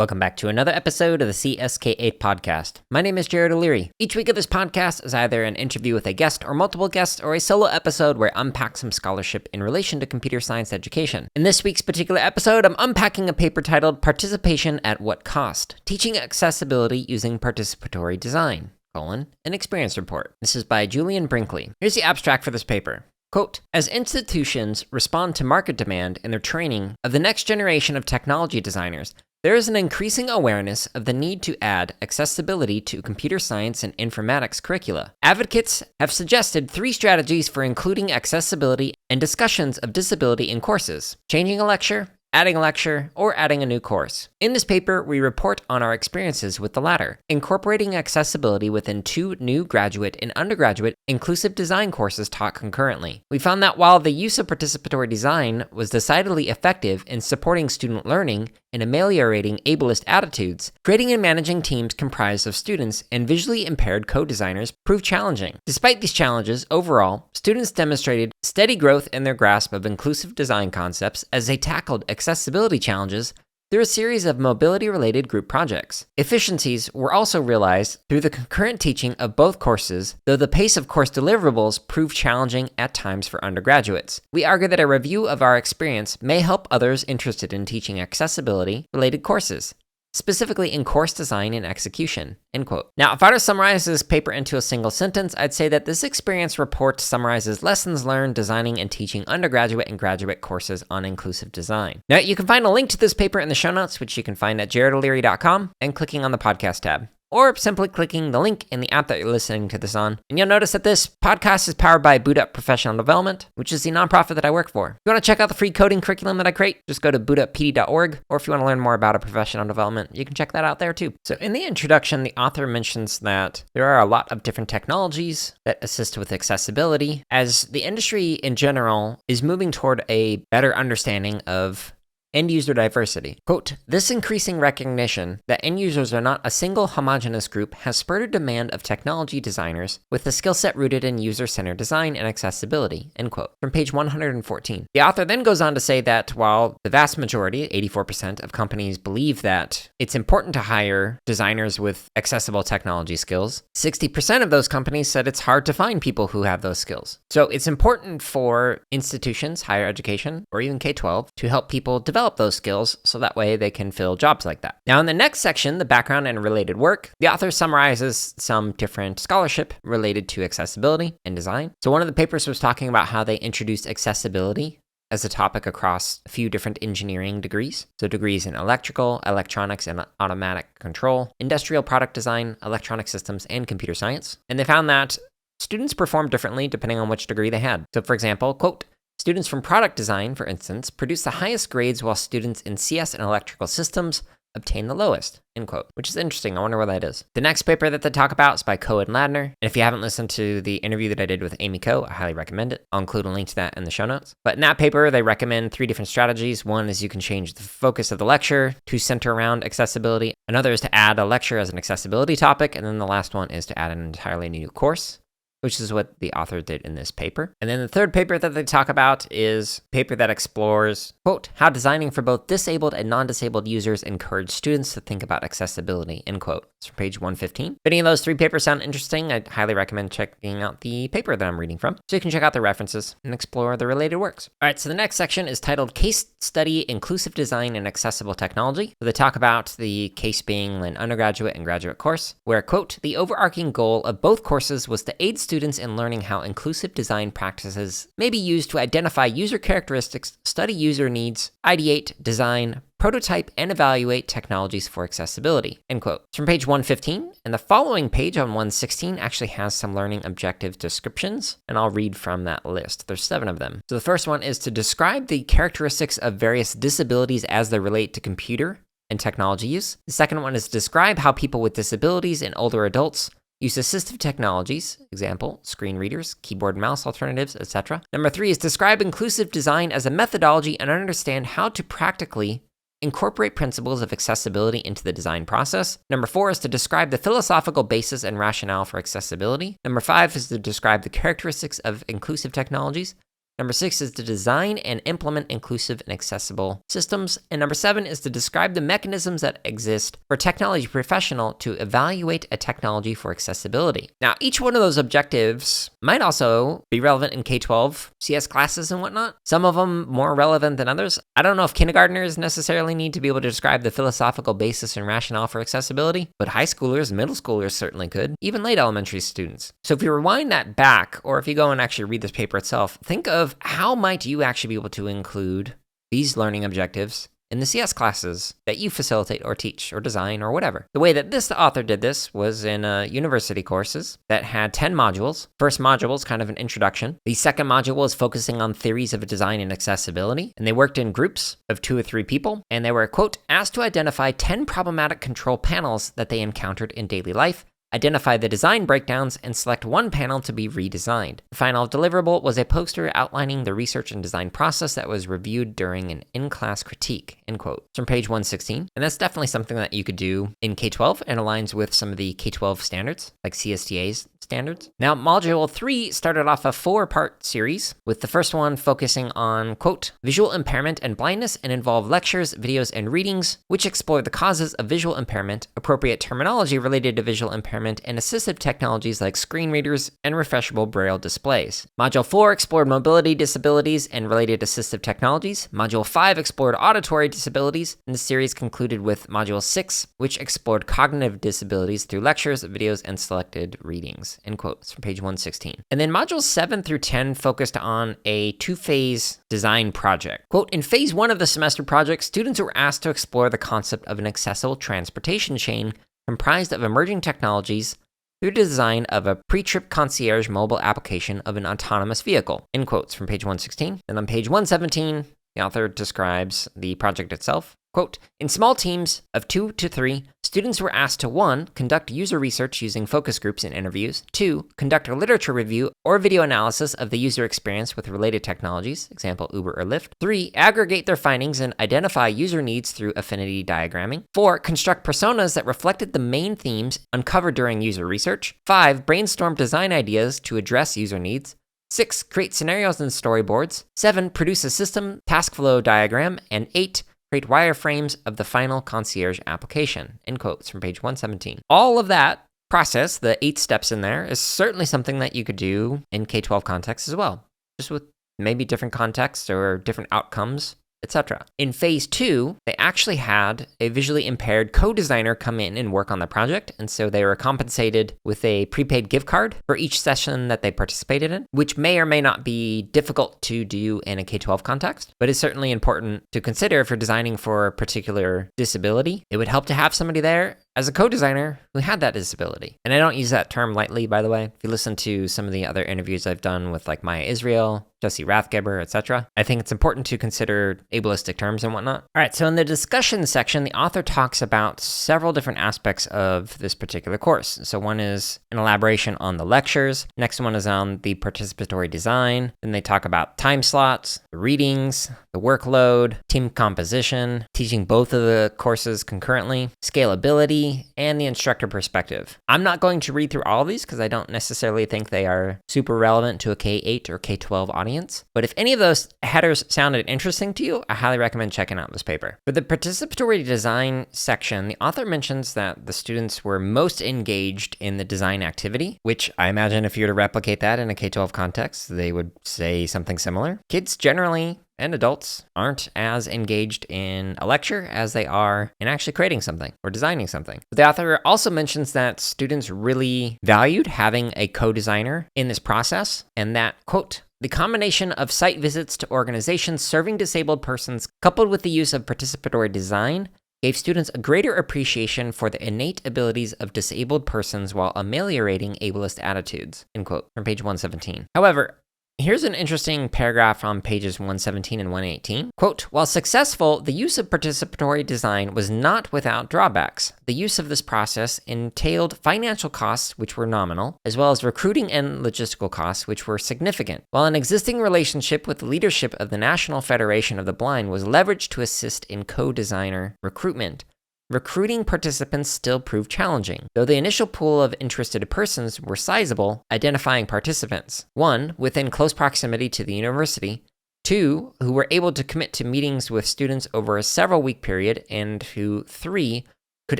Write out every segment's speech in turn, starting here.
Welcome back to another episode of the CSK8 podcast. My name is Jared O'Leary. Each week of this podcast is either an interview with a guest or multiple guests or a solo episode where I unpack some scholarship in relation to computer science education. In this week's particular episode, I'm unpacking a paper titled Participation at What Cost? Teaching Accessibility Using Participatory Design, an experience report. This is by Julian Brinkley. Here's the abstract for this paper. Quote, as institutions respond to market demand in their training of the next generation of technology designers, there is an increasing awareness of the need to add accessibility to computer science and informatics curricula. Advocates have suggested 3 strategies for including accessibility and discussions of disability in courses: changing a lecture, adding a lecture, or adding a new course. In this paper, we report on our experiences with the latter, incorporating accessibility within 2 new graduate and undergraduate inclusive design courses taught concurrently. We found that while the use of participatory design was decidedly effective in supporting student learning and ameliorating ableist attitudes, creating and managing teams comprised of students and visually impaired co-designers proved challenging. Despite these challenges, overall, students demonstrated steady growth in their grasp of inclusive design concepts as they tackled accessibility challenges through a series of mobility-related group projects. Efficiencies were also realized through the concurrent teaching of both courses, though the pace of course deliverables proved challenging at times for undergraduates. We argue that a review of our experience may help others interested in teaching accessibility-related courses, specifically in course design and execution, end quote. Now, if I were to summarize this paper into a single sentence, I'd say that this experience report summarizes lessons learned designing and teaching undergraduate and graduate courses on inclusive design. Now, you can find a link to this paper in the show notes, which you can find at jaredoleary.com and clicking on the podcast tab, or simply clicking the link in the app that you're listening to this on. And you'll notice that this podcast is powered by Boot Up Professional Development, which is the nonprofit that I work for. If you want to check out the free coding curriculum that I create, just go to bootuppd.org, or if you want to learn more about a professional development, you can check that out there too. So in the introduction, the author mentions that there are a lot of different technologies that assist with accessibility, as the industry in general is moving toward a better understanding of end-user diversity. Quote, this increasing recognition that end users are not a single homogeneous group has spurred a demand of technology designers with a skill set rooted in user-centered design and accessibility, end quote, from page 114. The author then goes on to say that while the vast majority, 84% of companies believe that it's important to hire designers with accessible technology skills, 60% of those companies said it's hard to find people who have those skills. So it's important for institutions, higher education, or even K-12 to help people develop those skills so that way they can fill jobs like that. Now in the next section, the background and related work, the author summarizes some different scholarship related to accessibility and design. So one of the papers was talking about how they introduced accessibility as a topic across a few different engineering degrees. So degrees in electrical, electronics, and automatic control, industrial product design, electronic systems, and computer science. And they found that students performed differently depending on which degree they had. So for example, quote, students from product design, for instance, produce the highest grades while students in CS and electrical systems obtain the lowest, end quote, which is interesting. I wonder why that is. The next paper that they talk about is by Coe and Ladner. And if you haven't listened to the interview that I did with Amy Coe, I highly recommend it. I'll include a link to that in the show notes. But in that paper, they recommend 3 different strategies. One is you can change the focus of the lecture to center around accessibility. Another is to add a lecture as an accessibility topic. And then the last one is to add an entirely new course, which is what the author did in this paper. And then the third paper that they talk about is a paper that explores, quote, how designing for both disabled and non-disabled users encourage students to think about accessibility, end quote. It's from page 115. If any of those 3 papers sound interesting, I'd highly recommend checking out the paper that I'm reading from, so you can check out the references and explore the related works. All right, so the next section is titled Case Study Inclusive Design and Accessible Technology. So they talk about the case being an undergraduate and graduate course, where, quote, the overarching goal of both courses was to aid students in learning how inclusive design practices may be used to identify user characteristics, study user needs, ideate, design, prototype, and evaluate technologies for accessibility, end quote. It's from page 115, and the following page on 116 actually has some learning objective descriptions, and I'll read from that list. There's 7 of them. So the first one is to describe the characteristics of various disabilities as they relate to computer and technology use. The second one is to describe how people with disabilities and older adults use assistive technologies, example, screen readers, keyboard and mouse alternatives, etc. Number 3 is describe inclusive design as a methodology and understand how to practically incorporate principles of accessibility into the design process. Number 4 is to describe the philosophical basis and rationale for accessibility. Number 5 is to describe the characteristics of inclusive technologies. Number 6 is to design and implement inclusive and accessible systems. And number 7 is to describe the mechanisms that exist for a technology professional to evaluate a technology for accessibility. Now, each one of those objectives might also be relevant in K-12 CS classes and whatnot. Some of them more relevant than others. I don't know if kindergartners necessarily need to be able to describe the philosophical basis and rationale for accessibility, but high schoolers, middle schoolers certainly could, even late elementary students. So if you rewind that back, or if you go and actually read this paper itself, think of how might you actually be able to include these learning objectives in the CS classes that you facilitate or teach or design or whatever. The way that this author did this was in university courses that had 10 modules. First module is kind of an introduction. The second module was focusing on theories of design and accessibility, and they worked in groups of 2 or 3 people, and they were, quote, asked to identify 10 problematic control panels that they encountered in daily life, identify the design breakdowns, and select one panel to be redesigned. The final deliverable was a poster outlining the research and design process that was reviewed during an in-class critique, end quote. It's from page 116, and that's definitely something that you could do in K-12 and aligns with some of the K-12 standards, like CSTA's standards. Now, Module 3 started off a 4-part series, with the first one focusing on, quote, visual impairment and blindness, and involved lectures, videos, and readings, which explore the causes of visual impairment, appropriate terminology related to visual impairment, and assistive technologies like screen readers and refreshable braille displays. Module 4 explored mobility disabilities and related assistive technologies. Module 5 explored auditory disabilities, and the series concluded with Module 6, which explored cognitive disabilities through lectures, videos, and selected readings, end quotes, from page 116. And then Modules 7 through 10 focused on a 2-phase design project. Quote, in phase 1 of the semester project, students were asked to explore the concept of an accessible transportation chain comprised of emerging technologies through the design of a pre-trip concierge mobile application of an autonomous vehicle, end quotes, from page 116. And on page 117, the author describes the project itself. Quote, in small teams of 2 to 3, students were asked to 1. Conduct user research using focus groups and interviews, 2. Conduct a literature review or video analysis of the user experience with related technologies, example Uber or Lyft, 3. Aggregate their findings and identify user needs through affinity diagramming, 4. Construct personas that reflected the main themes uncovered during user research, 5. Brainstorm design ideas to address user needs, 6. Create scenarios and storyboards, 7. Produce a system task flow diagram, and 8. Create wireframes of the final concierge application, end quotes, from page 117. All of that process, the 8 steps in there, is certainly something that you could do in K-12 context as well, just with maybe different contexts or different outcomes, etc. In phase 2, they actually had a visually impaired co-designer come in and work on the project, and so they were compensated with a prepaid gift card for each session that they participated in, which may or may not be difficult to do in a K-12 context, but is certainly important to consider if you're designing for a particular disability. It would help to have somebody there as a co-designer who had that disability. And I don't use that term lightly, by the way. If you listen to some of the other interviews I've done with like Maya Israel, Jesse Rathgeber, etc., I think it's important to consider ableistic terms and whatnot. All right, so in the discussion section, the author talks about several different aspects of this particular course. So one is an elaboration on the lectures. Next one is on the participatory design. Then they talk about time slots, the readings, the workload, team composition, teaching both of the courses concurrently, scalability, and the instructor perspective. I'm not going to read through all of these because I don't necessarily think they are super relevant to a K-8 or K-12 audience. But if any of those headers sounded interesting to you, I highly recommend checking out this paper. For the participatory design section, the author mentions that the students were most engaged in the design activity, which I imagine if you were to replicate that in a K-12 context, they would say something similar. Kids generally and adults aren't as engaged in a lecture as they are in actually creating something or designing something. But the author also mentions that students really valued having a co-designer in this process, and that, quote, the combination of site visits to organizations serving disabled persons coupled with the use of participatory design gave students a greater appreciation for the innate abilities of disabled persons while ameliorating ableist attitudes, end quote, from page 117. However, here's an interesting paragraph on pages 117 and 118. Quote, while successful, the use of participatory design was not without drawbacks. The use of this process entailed financial costs, which were nominal, as well as recruiting and logistical costs, which were significant. While an existing relationship with the leadership of the National Federation of the Blind was leveraged to assist in co-designer recruitment, recruiting participants still proved challenging. Though the initial pool of interested persons were sizable, identifying participants, 1, within close proximity to the university, 2, who were able to commit to meetings with students over a several-week period, and who, 3, could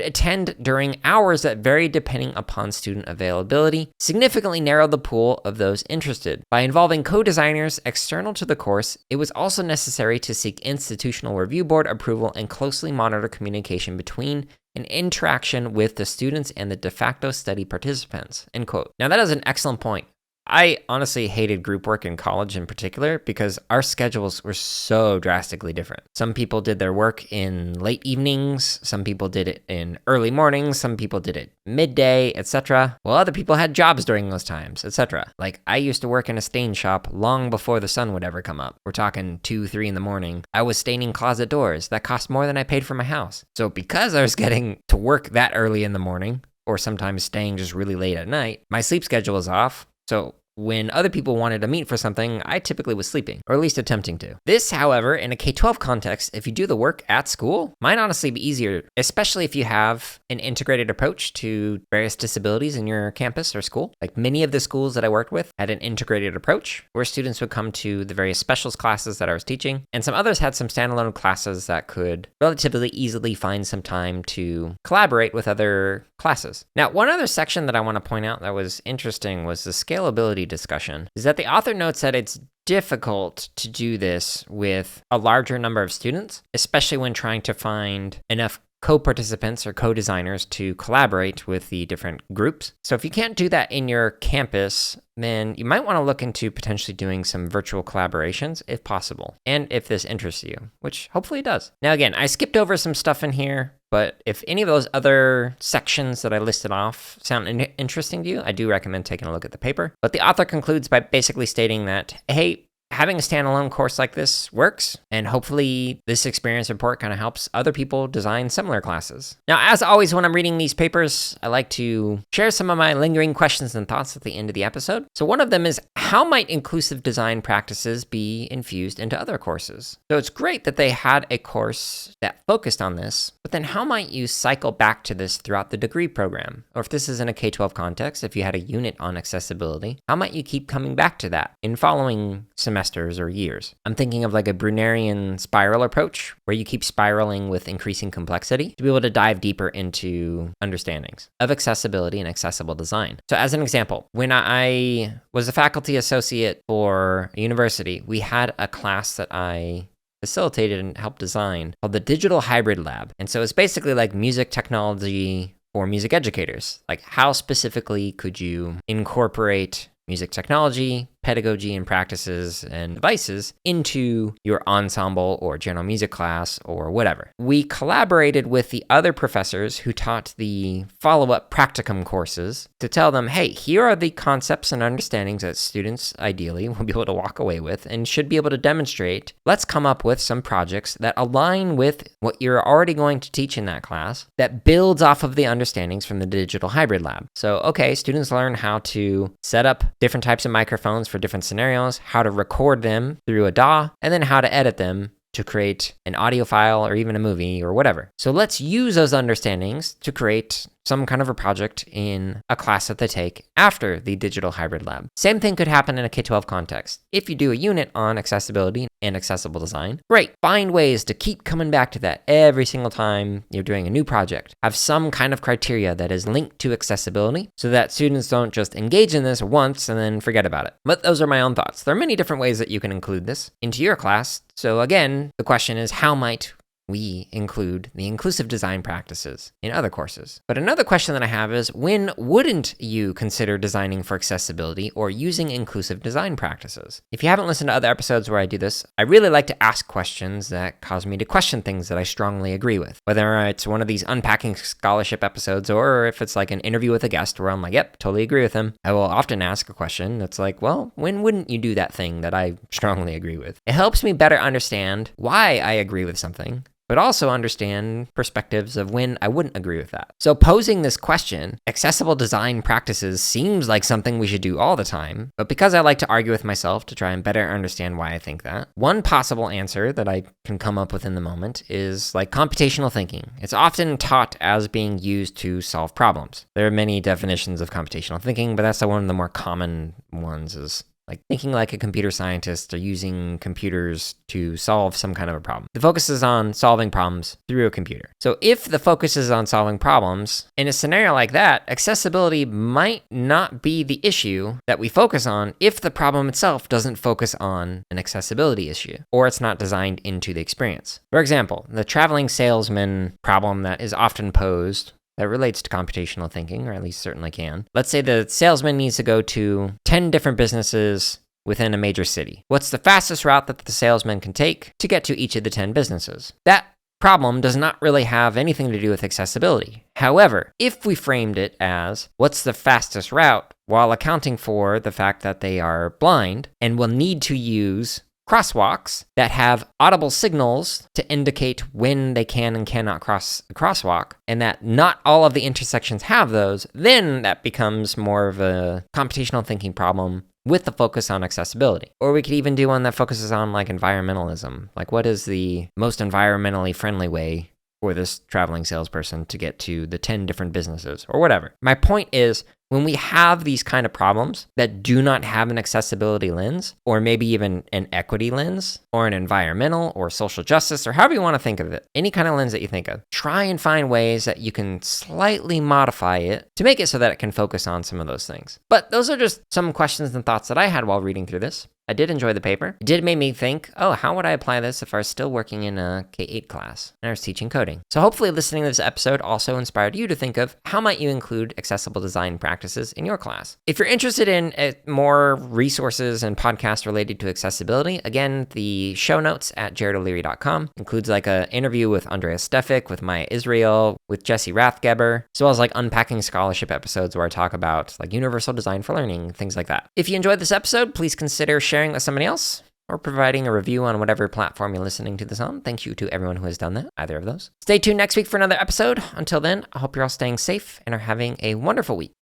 attend during hours that varied depending upon student availability, significantly narrowed the pool of those interested. By involving co-designers external to the course, it was also necessary to seek institutional review board approval and closely monitor communication between and interaction with the students and the de facto study participants, end quote. Now that is an excellent point. I honestly hated group work in college in particular because our schedules were so drastically different. Some people did their work in late evenings, some people did it in early mornings, some people did it midday, etc. While other people had jobs during those times, etc. Like I used to work in a stain shop long before the sun would ever come up. We're talking 2, 3 in the morning. I was staining closet doors. That cost more than I paid for my house. So because I was getting to work that early in the morning, or sometimes staying just really late at night, my sleep schedule was off. So when other people wanted to meet for something, I typically was sleeping, or at least attempting to. This, however, in a K-12 context, if you do the work at school, might honestly be easier, especially if you have an integrated approach to various disabilities in your campus or school. Like many of the schools that I worked with had an integrated approach where students would come to the various specials classes that I was teaching, and some others had some standalone classes that could relatively easily find some time to collaborate with other classes. Now, one other section that I want to point out that was interesting was the scalability discussion, is that the author notes that it's difficult to do this with a larger number of students, especially when trying to find enough co-participants or co-designers to collaborate with the different groups. So if you can't do that in your campus, then you might want to look into potentially doing some virtual collaborations if possible, and if this interests you, which hopefully it does. Now again, I skipped over some stuff in here, but if any of those other sections that I listed off sound interesting to you, I do recommend taking a look at the paper. But the author concludes by basically stating that, hey, having a standalone course like this works, and hopefully this experience report kind of helps other people design similar classes. Now, as always, when I'm reading these papers, I like to share some of my lingering questions and thoughts at the end of the episode. So one of them is, how might inclusive design practices be infused into other courses? So it's great that they had a course that focused on this, but then how might you cycle back to this throughout the degree program? Or if this is in a K-12 context, if you had a unit on accessibility, how might you keep coming back to that in following semesters or years? I'm thinking of like a Brunerian spiral approach where you keep spiraling with increasing complexity to be able to dive deeper into understandings of accessibility and accessible design. So as an example, when I was a faculty associate for a university, we had a class that I facilitated and helped design called the Digital Hybrid Lab. And so it's basically like music technology for music educators. Like how specifically could you incorporate music technology, pedagogy, and practices and devices into your ensemble or general music class or whatever. We collaborated with the other professors who taught the follow-up practicum courses to tell them, hey, here are the concepts and understandings that students ideally will be able to walk away with and should be able to demonstrate. Let's come up with some projects that align with what you're already going to teach in that class that builds off of the understandings from the Digital Hybrid Lab. So, okay, students learn how to set up different types of microphones for different scenarios, how to record them through a DAW, and then how to edit them to create an audio file or even a movie or whatever. So let's use those understandings to create some kind of a project in a class that they take after the Digital Hybrid Lab. Same thing could happen in a K-12 context. If you do a unit on accessibility and accessible design, great. Find ways to keep coming back to that every single time you're doing a new project. Have some kind of criteria that is linked to accessibility so that students don't just engage in this once and then forget about it. But those are my own thoughts. There are many different ways that you can include this into your class. So again, the question is, how might we include the inclusive design practices in other courses? But another question that I have is, when wouldn't you consider designing for accessibility or using inclusive design practices? If you haven't listened to other episodes where I do this, I really like to ask questions that cause me to question things that I strongly agree with. Whether it's one of these unpacking scholarship episodes or if it's like an interview with a guest where I'm like, yep, totally agree with them, I will often ask a question that's like, well, when wouldn't you do that thing that I strongly agree with? It helps me better understand why I agree with something, but also understand perspectives of when I wouldn't agree with that. So posing this question, accessible design practices seems like something we should do all the time, but because I like to argue with myself to try and better understand why I think that, one possible answer that I can come up with in the moment is like computational thinking. It's often taught as being used to solve problems. There are many definitions of computational thinking, but that's one of the more common ones is like thinking like a computer scientist or using computers to solve some kind of a problem. The focus is on solving problems through a computer. So if the focus is on solving problems, in a scenario like that, accessibility might not be the issue that we focus on if the problem itself doesn't focus on an accessibility issue, or it's not designed into the experience. For example, the traveling salesman problem that is often posed that relates to computational thinking, or at least certainly can. Let's say the salesman needs to go to 10 different businesses within a major city. What's the fastest route that the salesman can take to get to each of the 10 businesses? That problem does not really have anything to do with accessibility. However, if we framed it as what's the fastest route while accounting for the fact that they are blind and will need to use crosswalks that have audible signals to indicate when they can and cannot cross a crosswalk, and that not all of the intersections have those, then that becomes more of a computational thinking problem with the focus on accessibility. Or we could even do one that focuses on like environmentalism. Like what is the most environmentally friendly way for this traveling salesperson to get to the 10 different businesses or whatever. My point is, when we have these kind of problems that do not have an accessibility lens, or maybe even an equity lens, or an environmental or social justice, or however you want to think of it, any kind of lens that you think of, try and find ways that you can slightly modify it to make it so that it can focus on some of those things. But those are just some questions and thoughts that I had while reading through this. I did enjoy the paper. It did make me think, oh, how would I apply this if I was still working in a K-8 class and I was teaching coding? So hopefully listening to this episode also inspired you to think of how might you include accessible design practices in your class. If you're interested in more resources and podcasts related to accessibility, again, the show notes at jaredoleary.com includes like an interview with Andreas Stefik, with Maya Israel, with Jesse Rathgeber, as well as like unpacking scholarship episodes where I talk about like universal design for learning, things like that. If you enjoyed this episode, please consider sharing with somebody else or providing a review on whatever platform you're listening to this on. Thank you to everyone who has done that, either of those. Stay tuned next week for another episode. Until then, I hope you're all staying safe and are having a wonderful week.